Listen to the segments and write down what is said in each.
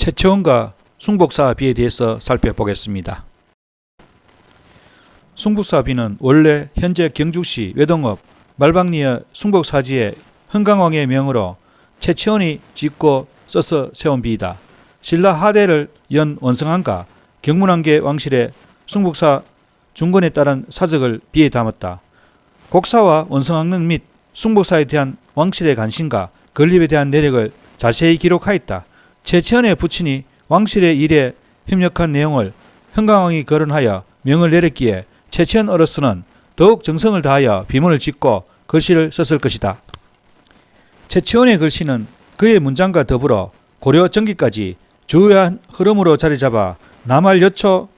최채원과 숭복사비에 대해서 살펴보겠습니다. 숭복사비는 원래 현재 경주시 외동읍 말방리의 숭복사지의 흥강왕의 명으로 최채원이 짓고 써서 세운 비이다. 신라 하대를 연 원성한과 경문왕계 왕실의 숭복사 중건에 따른 사적을 비에 담았다. 곡사와 원성왕릉 및 숭복사에 대한 왕실의 관심과 건립에 대한 내력을 자세히 기록하였다. 최채원의 부친이 왕실의 일에 협력한 내용을 흥강왕이 거론하여 명을 내렸기에 최채원 어로서는 더욱 정성을 다하여 비문을 짓고 글씨를 썼을 것이다. 최채원의 글씨는 그의 문장과 더불어 고려 전기까지 주요한 흐름으로 자리잡아 남할 여초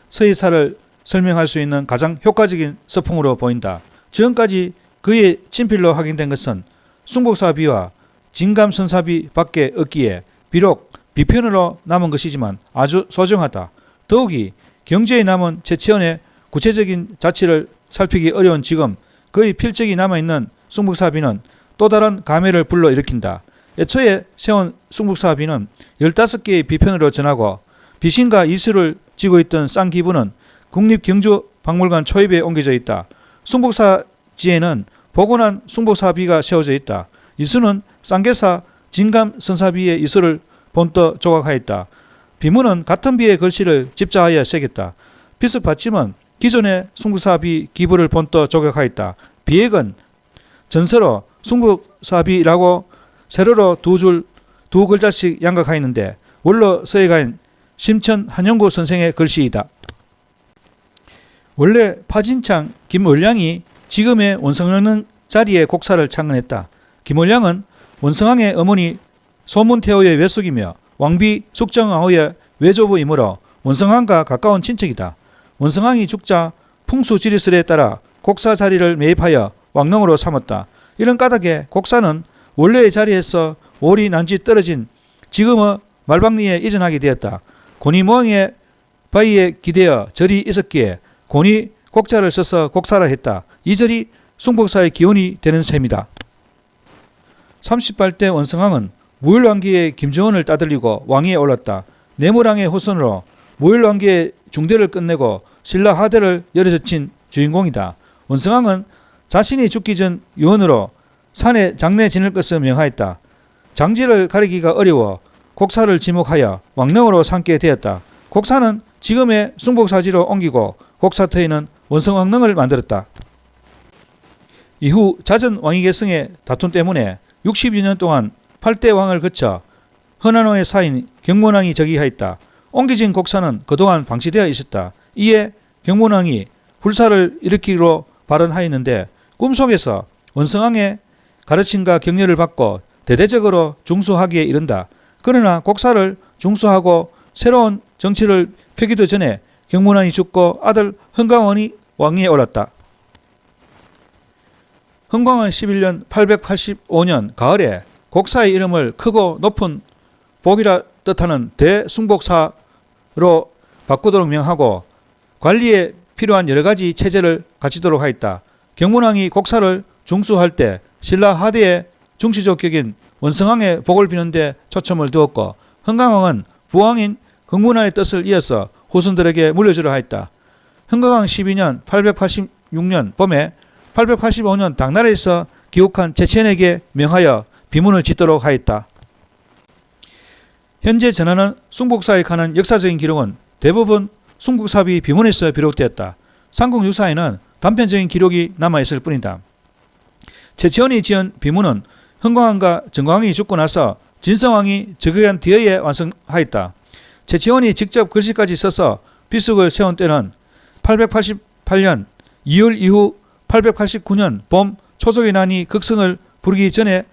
서희사를 설명할 수 있는 가장 효과적인 서풍으로 보인다. 지금까지 그의 친필로 확인된 것은 숭복사비와 진감선사비 밖에 없기에 비록 비편으로 남은 것이지만 아주 소중하다. 더욱이 경제에 남은 최채원의 구체적인 자취를 살피기 어려운 지금 그의 필적이 남아있는 숭복사비는 또 다른 감회를 불러일으킨다. 애초에 세운 숭복사비는 15개의 비편으로 전하고 비신과 이수를 쥐고 있던 쌍기부는 국립경주박물관 초입에 옮겨져 있다. 숭복사지에는 복원한 숭복사비가 세워져 있다. 이수는 쌍계사 진감선사비의 이수를 본떠 조각하였다. 비문은 같은 비의 글씨를 집자하여 새겼다. 비석 받침은 기존의 숭복사비 기부를 본떠 조각하였다. 비액은 전서로 숭복사비라고 세로로 두 글자씩 양각하였는데 원로 서예가인 심천 한영구 선생의 글씨이다. 원래 파진창 김월량이 지금의 원성릉 자리에 곡사를 창건했다. 김월량은 원성왕의 어머니 소문태호의 외숙이며 왕비 숙정아호의 외조부이므로 원성왕과 가까운 친척이다. 원성왕이 죽자 풍수지리설에 따라 곡사 자리를 매입하여 왕릉으로 삼았다. 이런 까닭에 곡사는 원래의 자리에서 오리 난지 떨어진 지금의 말방리에 이전하게 되었다. 고니모왕의 바위에 기대어 절이 있었기에 고니 곡자를 써서 곡사라 했다. 이 절이 숭복사의 기원이 되는 셈이다. 38대 원성왕은 무일왕기의 김정은을 따돌리고 왕위에 올랐다. 내무랑의 후손으로 무일왕기의 중대를 끝내고 신라 하대를 열어젖힌 주인공이다. 원성왕은 자신이 죽기 전 유언으로 산에 장례 지낼 것을 명하였다. 장지를 가리기가 어려워 곡사를 지목하여 왕릉으로 삼게 되었다. 곡사는 지금의 숭복사지로 옮기고 곡사터에는 원성왕릉을 만들었다. 이후 잦은 왕위계승의 다툼 때문에 60여 년 동안 8대 왕을 거쳐 헌안호의 사인 경문왕이 즉위하였다. 옮겨진 곡사는 그동안 방치되어 있었다. 이에 경문왕이 불사를 일으키기로 발언하였는데 꿈속에서 원성왕의 가르침과 격려를 받고 대대적으로 중수하기에 이른다. 그러나 곡사를 중수하고 새로운 정치를 펴기도 전에 경문왕이 죽고 아들 흥강원이 왕위에 올랐다. 흥광왕 11년 885년 가을에 곡사의 이름을 크고 높은 복이라 뜻하는 대숭복사로 바꾸도록 명하고 관리에 필요한 여러가지 체제를 갖추도록 하였다. 경문왕이 곡사를 중수할 때 신라 하대의 중시적 격인 원성왕의 복을 비는 데 초점을 두었고 흥강왕은 부왕인 경문왕의 뜻을 이어서 후손들에게 물려주려 하였다. 흥강왕 12년 886년 봄에 885년 당나라에서 귀국한 최채원에게 명하여 비문을 짓도록 하였다. 현재 전하는 숭복사에 관한 역사적인 기록은 대부분 숭복사비 비문에서 비롯되었다. 삼국유사에는 단편적인 기록이 남아있을 뿐이다. 최채원이 지은 비문은 흥광왕과 정광왕이 죽고 나서 진성왕이 즉위한 뒤에 완성하였다. 최채원이 직접 글씨까지 써서 비석을 세운 때는 888년 2월 이후 889년 봄 초속의 난이 극성을 부르기 전에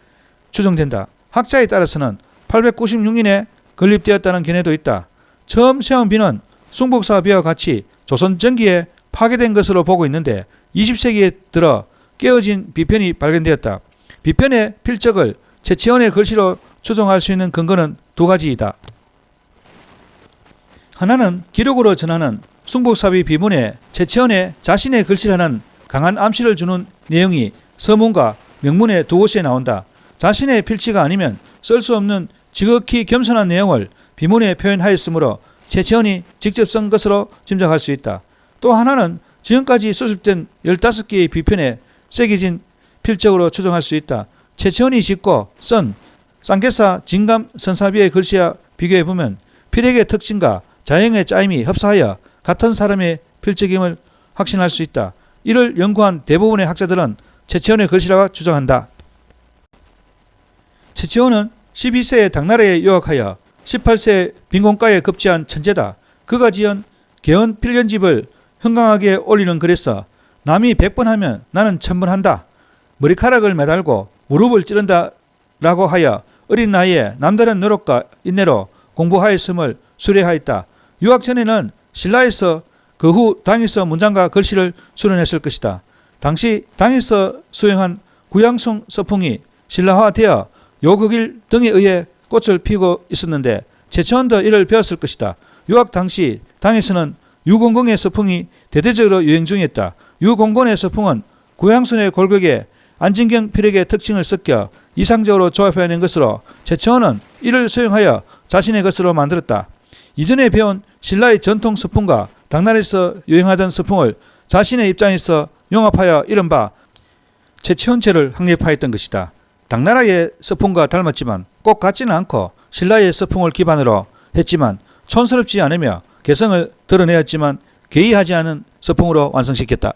추정된다. 학자에 따라서는 896년에 건립되었다는 견해도 있다. 처음 세운 비는 숭복사비와 같이 조선 전기에 파괴된 것으로 보고 있는데 20세기에 들어 깨어진 비편이 발견되었다. 비편의 필적을 최채원의 글씨로 추정할 수 있는 근거는 두 가지이다. 하나는 기록으로 전하는 숭복사비 비문에 최채원의 자신의 글씨라는 강한 암시를 주는 내용이 서문과 명문의 두 곳에 나온다. 자신의 필치가 아니면 쓸 수 없는 지극히 겸손한 내용을 비문에 표현하였으므로 최치원이 직접 쓴 것으로 짐작할 수 있다. 또 하나는 지금까지 수습된 15개의 비편에 새겨진 필적으로 추정할 수 있다. 최치원이 짓고 쓴 쌍계사 진감 선사비의 글씨와 비교해보면 필액의 특징과 자형의 짜임이 흡사하여 같은 사람의 필적임을 확신할 수 있다. 이를 연구한 대부분의 학자들은 최치원의 글씨라고 주장한다. 최치원은 12세에 당나라에 유학하여 18세에 빈곤가에 급제한 천재다. 그가 지은 개헌 필견집을 흥강하게 올리는 글에서 남이 100번 하면 나는 1000번 한다. 머리카락을 매달고 무릎을 찌른다 라고 하여 어린 나이에 남다른 노력과 인내로 공부하였음을 수레하였다. 유학 전에는 신라에서 그 후 당에서 문장과 글씨를 수련했을 것이다. 당시 당에서 수행한 구양송 서풍이 신라화되어 요극일 등에 의해 꽃을 피우고 있었는데 최치원도 이를 배웠을 것이다. 유학 당시 당에서는 유공공의 서풍이 대대적으로 유행 중이었다. 유공공의 서풍은 구양선의 골격에 안진경 필액의 특징을 섞여 이상적으로 조합해낸 것으로 최치원은 이를 수용하여 자신의 것으로 만들었다. 이전에 배운 신라의 전통 서풍과 당나라에서 유행하던 서풍을 자신의 입장에서 용합하여 이른바 최치원체를 확립하였던 것이다. 당나라의 서풍과 닮았지만 꼭 같지는 않고 신라의 서풍을 기반으로 했지만 촌스럽지 않으며 개성을 드러내었지만 개의하지 않은 서풍으로 완성시켰다.